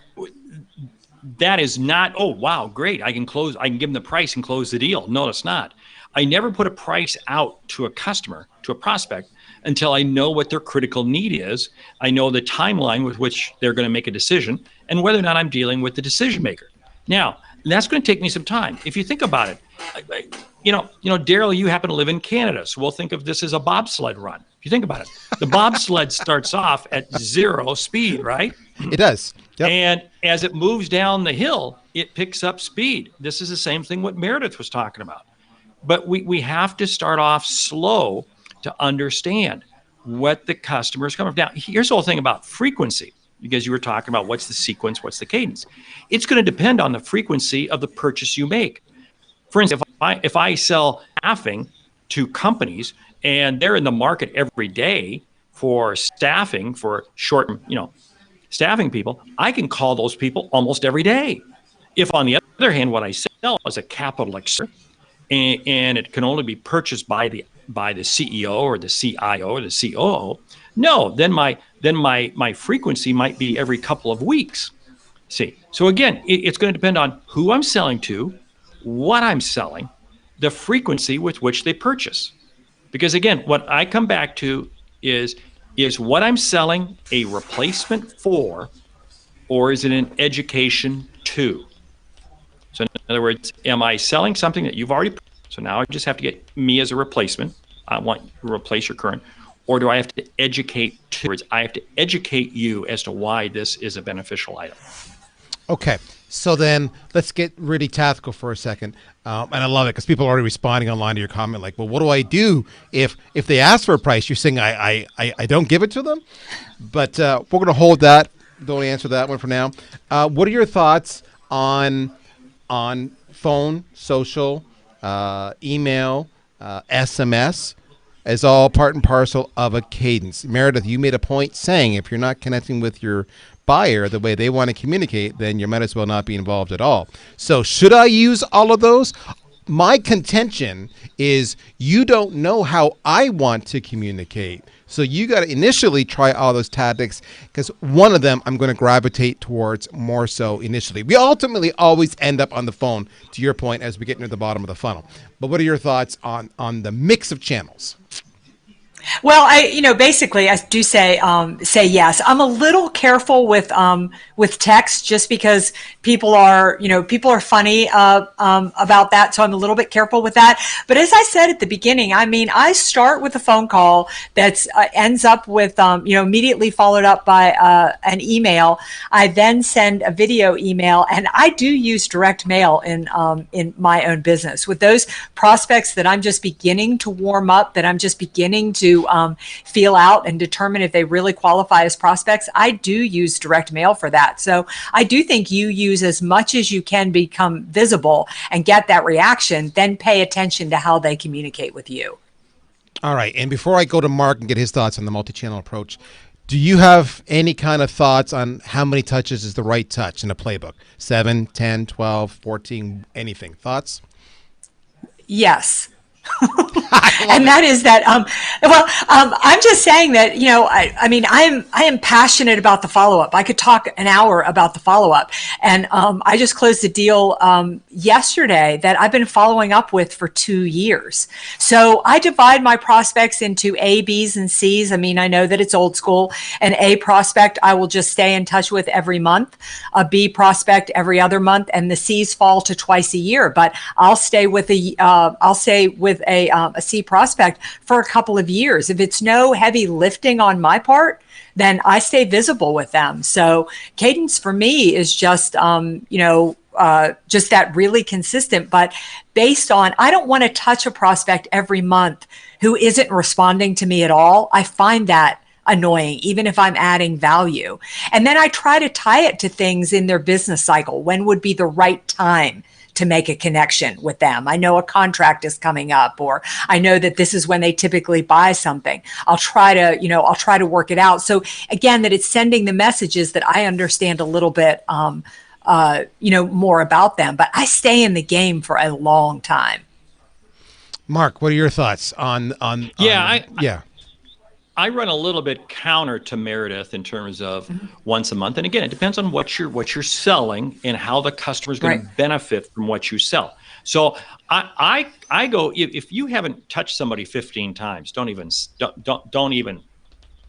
that is not, oh, wow, great. I can give them the price and close the deal. No, it's not. I never put a price out to a customer, to a prospect, until I know what their critical need is. I know the timeline with which they're going to make a decision and whether or not I'm dealing with the decision maker. Now, that's going to take me some time. If you think about it, Darryl, you happen to live in Canada, so we'll think of this as a bobsled run. If you think about it, the bobsled starts off at 0 speed, right? It does. Yep. And as it moves down the hill, it picks up speed. This is the same thing what Meridith was talking about. But we have to start off slow to understand what the customer is coming from. Now, here's the whole thing about frequency, because you were talking about what's the sequence, what's the cadence. It's going to depend on the frequency of the purchase you make. For instance, if I sell staffing to companies and they're in the market every day for staffing, for short, staffing people, I can call those people almost every day. If on the other hand, what I sell is a capital expenditure and it can only be purchased by the CEO or the CIO or the COO, no, then my frequency might be every couple of weeks. See, so again, it's going to depend on who I'm selling to, what I'm selling, the frequency with which they purchase. Because again, what I come back to is what I'm selling a replacement for, or is it an education to? So in other words, am I selling something that you've already, so now I just have to get me as a replacement. I want to replace your current, or do I have to educate to? I have to educate you as to why this is a beneficial item. Okay, so then let's get really tactical for a second. And I love it because people are already responding online to your comment like, well, what do I do if they ask for a price? You're saying I don't give it to them? But we're going to hold that. Don't answer that one for now. What are your thoughts on phone, social, email, SMS as all part and parcel of a cadence? Meridith, you made a point saying if you're not connecting with your buyer the way they want to communicate, then you might as well not be involved at all. So should I use all of those? My contention is you don't know how I want to communicate. So you got to initially try all those tactics, because one of them I'm going to gravitate towards more so initially. We ultimately always end up on the phone, to your point, as we get near the bottom of the funnel. But what are your thoughts on the mix of channels? Well, basically, I do say yes. I'm a little careful with text, just because people are funny about that, so I'm a little bit careful with that. But as I said at the beginning, I start with a phone call that's ends up with immediately followed up by an email. I then send a video email, and I do use direct mail in my own business with those prospects that I'm just beginning to warm up, that I'm just beginning to feel out and determine if they really qualify as prospects. I do use direct mail for that. So I do think you use as much as you can become visible and get that reaction, then pay attention to how they communicate with you. All right. And before I go to Mark and get his thoughts on the multi-channel approach, do you have any kind of thoughts on how many touches is the right touch in a playbook? 7, 10, 12, 14, anything? Thoughts? Yes. And that is that, I'm just saying that, I am passionate about the follow-up. I could talk an hour about the follow-up. And I just closed a deal yesterday that I've been following up with for 2 years. So I divide my prospects into A, Bs, and Cs. I know that it's old school. An A prospect I will just stay in touch with every month, a B prospect every other month, and the Cs fall to twice a year. But I'll stay with a C prospect for a couple of years. If it's no heavy lifting on my part, then I stay visible with them. So cadence for me is just, just that really consistent, but based on, I don't want to touch a prospect every month who isn't responding to me at all. I find that annoying, even if I'm adding value. And then I try to tie it to things in their business cycle. When would be the right time to make a connection with them? I know a contract is coming up, or I know that this is when they typically buy something. I'll try to work it out. So again, that it's sending the messages that I understand a little bit, more about them, but I stay in the game for a long time. Mark, what are your thoughts on? I run a little bit counter to Meridith in terms of once a month. And again, it depends on what you're selling and how the customer is going to benefit from what you sell. So I go, if you haven't touched somebody 15 times, don't even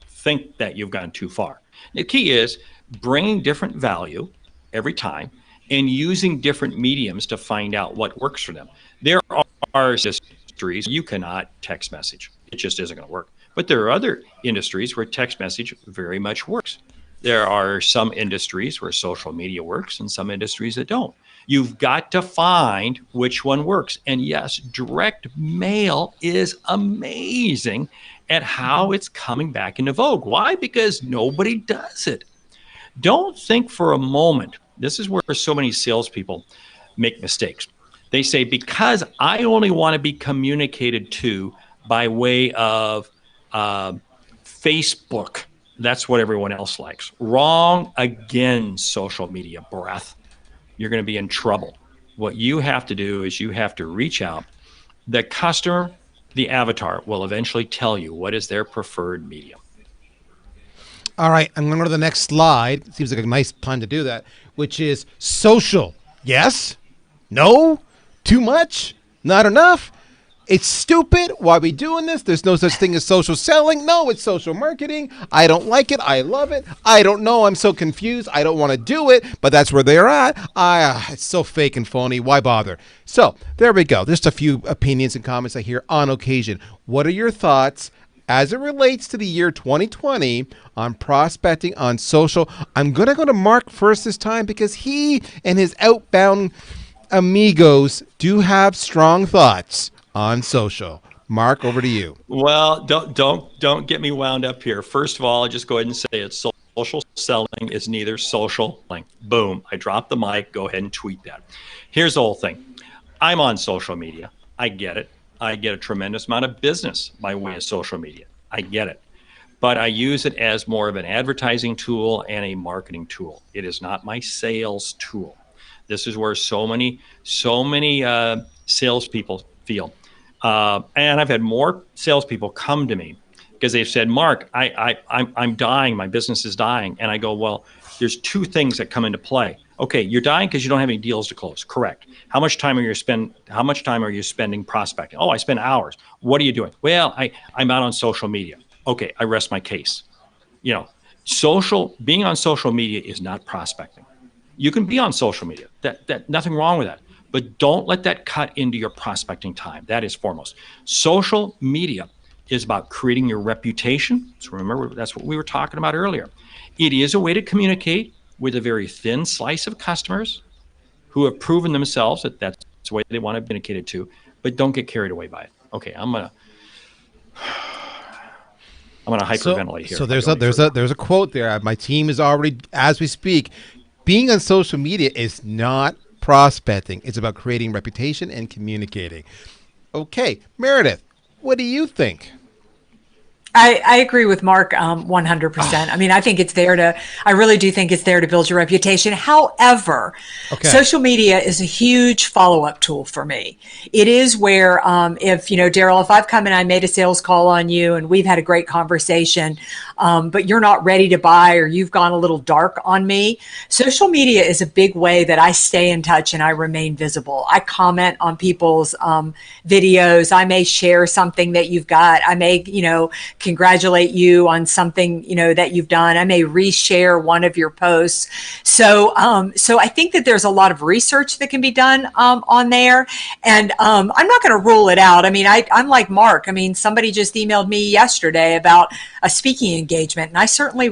think that you've gone too far. The key is bringing different value every time and using different mediums to find out what works for them. There are industries you cannot text message. It just isn't going to work. But there are other industries where text message very much works. There are some industries where social media works and some industries that don't. You've got to find which one works. And yes, direct mail is amazing at how it's coming back into vogue. Why? Because nobody does it. Don't think for a moment, this is where so many salespeople make mistakes. They say, because I only want to be communicated to by way of Facebook, that's what everyone else likes. Wrong again, social media breath. You're going to be in trouble. What you have to do is you have to reach out. The customer, the avatar, will eventually tell you what is their preferred medium. All right, I'm going to go to the next slide. Seems like a nice time to do that, which is social. Yes? No? Too much? Not enough? It's stupid. Why are we doing this? There's no such thing as social selling. No, it's social marketing. I don't like it. I love it. I don't know. I'm so confused. I don't want to do it, but that's where they're at. It's so fake and phony. Why bother? So there we go. Just a few opinions and comments I hear on occasion. What are your thoughts as it relates to the year 2020 on prospecting on social? I'm going to go to Mark first this time because he and his outbound amigos do have strong thoughts on social. Mark, over to you. Well, don't get me wound up here. First of all, I'll just go ahead and say it. Social selling is neither social. Boom. I dropped the mic. Go ahead and tweet that. Here's the whole thing. I'm on social media. I get it. I get a tremendous amount of business by way of social media. I get it. But I use it as more of an advertising tool and a marketing tool. It is not my sales tool. This is where so many salespeople feel. And I've had more salespeople come to me because they've said, Mark, I'm dying. My business is dying. And I go, well, there's two things that come into play. Okay, you're dying because you don't have any deals to close. Correct. How much time are you spending prospecting? Oh, I spend hours. What are you doing? Well, I'm out on social media. Okay, I rest my case. Being on social media is not prospecting. You can be on social media. That nothing wrong with that. But don't let that cut into your prospecting time. That is foremost. Social media is about creating your reputation. So remember, that's what we were talking about earlier. It is a way to communicate with a very thin slice of customers who have proven themselves that that's the way they want to be communicated to, but don't get carried away by it. Okay, I'm gonna hyperventilate here. So there's a quote there. My team is already, as we speak, being on social media is not prospecting. It's about creating reputation and communicating. Okay, Meridith, what do you think? I agree with Mark 100%. I mean, I really do think it's there to build your reputation. However, social media is a huge follow-up tool for me. It is where, Darryl, if I've come and I made a sales call on you and we've had a great conversation, but you're not ready to buy or you've gone a little dark on me, social media is a big way that I stay in touch and I remain visible. I comment on people's videos. I may share something that you've got. I may, congratulate you on something, that you've done. I may reshare one of your posts. So I think that there's a lot of research that can be done on there. And I'm not going to rule it out. I mean, I'm like Mark. I mean, somebody just emailed me yesterday about a speaking engagement, and I certainly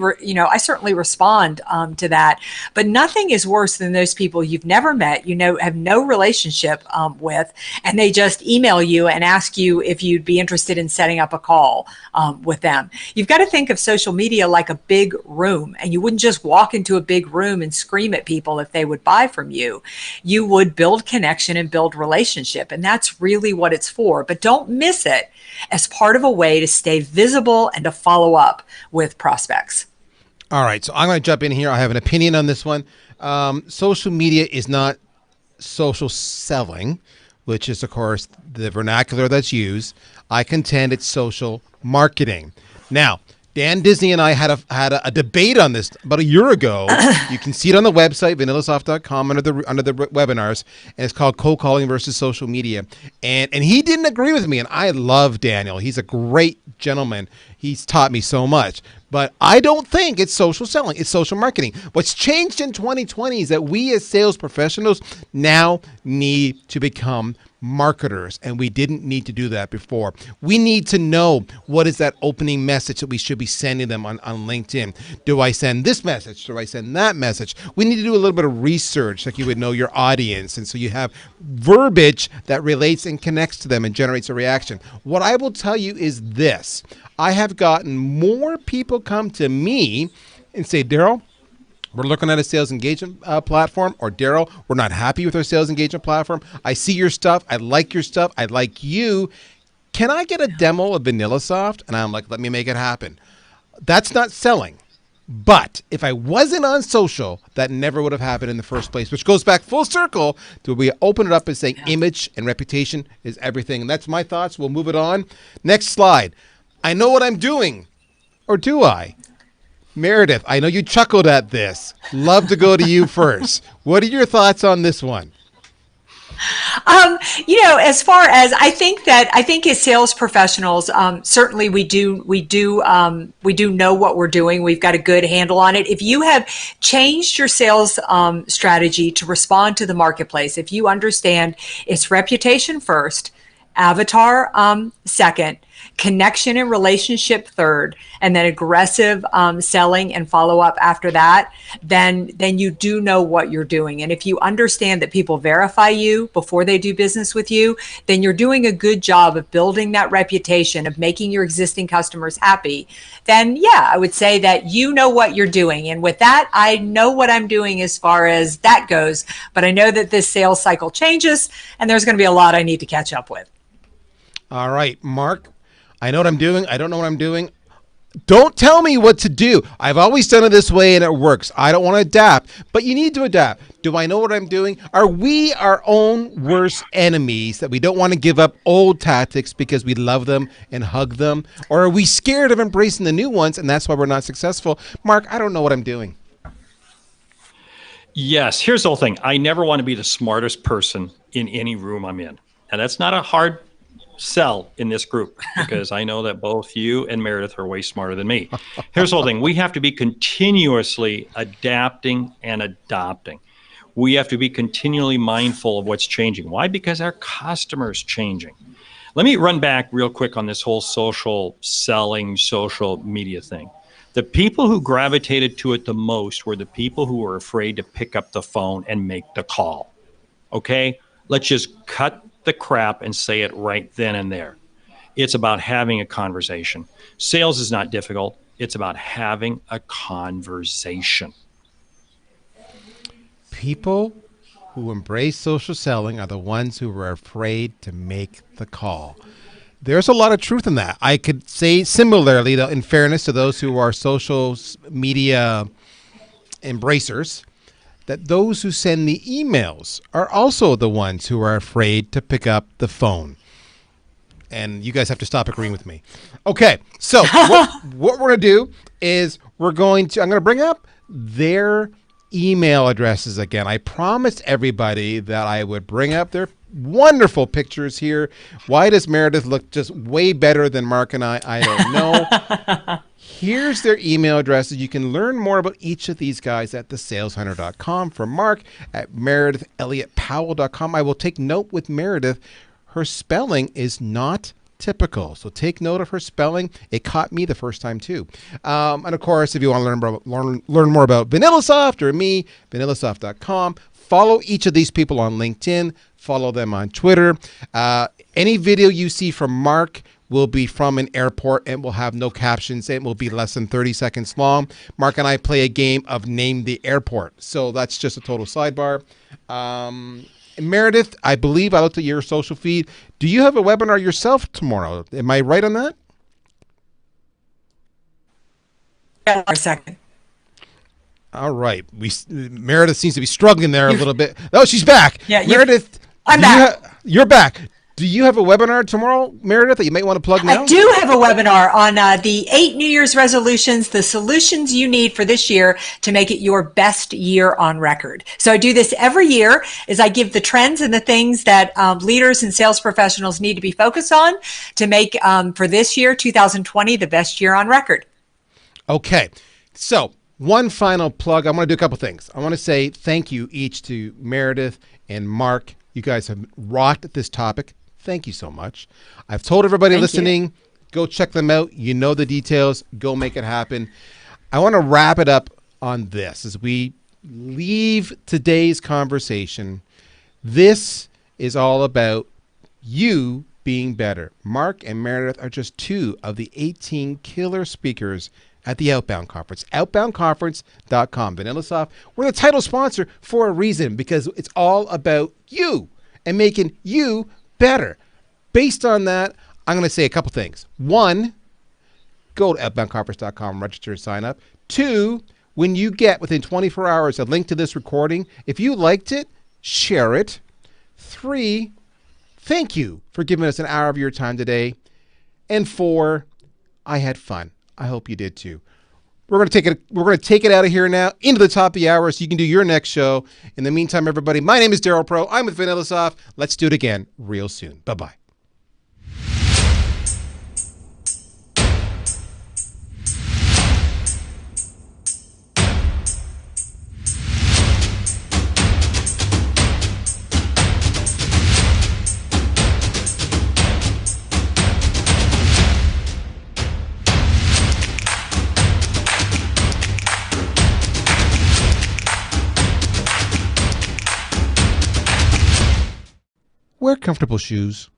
respond to that. But nothing is worse than those people you've never met, have no relationship with, and they just email you and ask you if you'd be interested in setting up a call with them. You've got to think of social media like a big room, and you wouldn't just walk into a big room and scream at people if they would buy from you. You would build connection and build relationship, and that's really what it's for. But don't miss it as part of a way to stay visible and to follow up with prospects. All right, so I'm going to jump in here. I have an opinion on this one. Social media is not social selling, which is, of course, the vernacular that's used. I contend it's social marketing. Now, Dan Disney and I had a debate on this about a year ago. You can see it on the website, VanillaSoft.com, under the webinars, and it's called Cold Calling versus Social Media. And he didn't agree with me, and I love Daniel. He's a great gentleman. He's taught me so much. But I don't think it's social selling. It's social marketing. What's changed in 2020 is that we as sales professionals now need to become marketers, and we didn't need to do that before. We need to know what is that opening message that we should be sending them on LinkedIn. Do I send this message? Do I send that message? We need to do a little bit of research, like you would know your audience, and so you have verbiage that relates and connects to them and generates a reaction. What I will tell you is this. I have gotten more people come to me and say, Darryl, we're looking at a sales engagement platform, or Darryl, we're not happy with our sales engagement platform. I see your stuff. I like your stuff. I like you. Can I get a demo of VanillaSoft? And I'm like, let me make it happen. That's not selling. But if I wasn't on social, that never would have happened in the first place, which goes back full circle to where we open it up and saying image and reputation is everything. And that's my thoughts. We'll move it on. Next slide. I know what I'm doing. Or do I? Meridith, I know you chuckled at this. Love to go to you first. What are your thoughts on this one? As far as I think as sales professionals, certainly we do know what we're doing. We've got a good handle on it. If you have changed your sales strategy to respond to the marketplace, if you understand it's reputation first, avatar second, connection and relationship third, and then aggressive selling and follow up after that, then you do know what you're doing. And if you understand that people verify you before they do business with you, then you're doing a good job of building that reputation, of making your existing customers happy. Then yeah, I would say that you know what you're doing. And with that, I know what I'm doing as far as that goes, but I know that this sales cycle changes and there's going to be a lot I need to catch up with. All right, Mark. I know what I'm doing. I don't know what I'm doing. Don't tell me what to do. I've always done it this way and it works. I don't want to adapt, but you need to adapt. Do I know what I'm doing? Are we our own worst enemies that we don't want to give up old tactics because we love them and hug them? Or are we scared of embracing the new ones and that's why we're not successful? Mark, I don't know what I'm doing. Yes. Here's the whole thing. I never want to be the smartest person in any room I'm in. And that's not a hard sell in this group, because I know that both you and Meridith are way smarter than me. Here's the whole thing. We have to be continuously adapting and adopting. We have to be continually mindful of what's changing. Why? Because our customer's changing. Let me run back real quick on this whole social selling, social media thing. The people who gravitated to it the most were the people who were afraid to pick up the phone and make the call. Okay? Let's just cut the crap and say it right then and there. It's about having a conversation. Sales is not difficult. It's about having a conversation. People who embrace social selling are the ones who are afraid to make the call. There's a lot of truth in that. I could say similarly, though, in fairness to those who are social media embracers, that those who send the emails are also the ones who are afraid to pick up the phone. And you guys have to stop agreeing with me. Okay, so what we're going to do is I'm going to bring up their email addresses again. I promised everybody that I would bring up their wonderful pictures here. Why does Meridith look just way better than Mark and I? I don't know. Here's their email addresses. You can learn more about each of these guys at thesaleshunter.com. For Mark, at meridithelliottpowell.com. I will take note with Meridith. Her spelling is not typical. So take note of her spelling. It caught me the first time too. And of course, if you want to learn more about VanillaSoft or me, VanillaSoft.com. Follow each of these people on LinkedIn. Follow them on Twitter. Any video you see from Mark will be from an airport and will have no captions. It will be less than 30 seconds long. Mark and I play a game of Name the Airport. So that's just a total sidebar. Meridith, I believe I looked at your social feed. Do you have a webinar yourself tomorrow? Am I right on that? Yeah, a second. All right. Meridith seems to be struggling there a little bit. Oh, she's back. Yeah, Meridith, I'm back. You're back. Do you have a webinar tomorrow, Meredith, that you might want to plug now? I do have a webinar on the 8 New Year's resolutions, the solutions you need for this year to make it your best year on record. So I do this every year as I give the trends and the things that leaders and sales professionals need to be focused on to make for this year, 2020, the best year on record. Okay. So one final plug. I want to do a couple things. I want to say thank you each to Meredith and Mark. You guys have rocked this topic. Thank you so much. I've told everybody listening, go check them out. You know the details. Go make it happen. I want to wrap it up on this as we leave today's conversation. This is all about you being better. Mark and Meredith are just 2 of the 18 killer speakers at the Outbound Conference. Outboundconference.com. VanillaSoft, we're the title sponsor for a reason, because it's all about you and making you better. Based on that, I'm going to say a couple things. 1, go to outboundconference.com, register and sign up. 2, when you get within 24 hours a link to this recording, if you liked it, share it. 3, thank you for giving us an hour of your time today. And 4, I had fun. I hope you did too. We're going to take it out of here now into the top of the hour so you can do your next show. In the meantime, everybody, my name is Darryl Praill. I'm with VanillaSoft. Let's do it again real soon. Bye-bye. Wear comfortable shoes.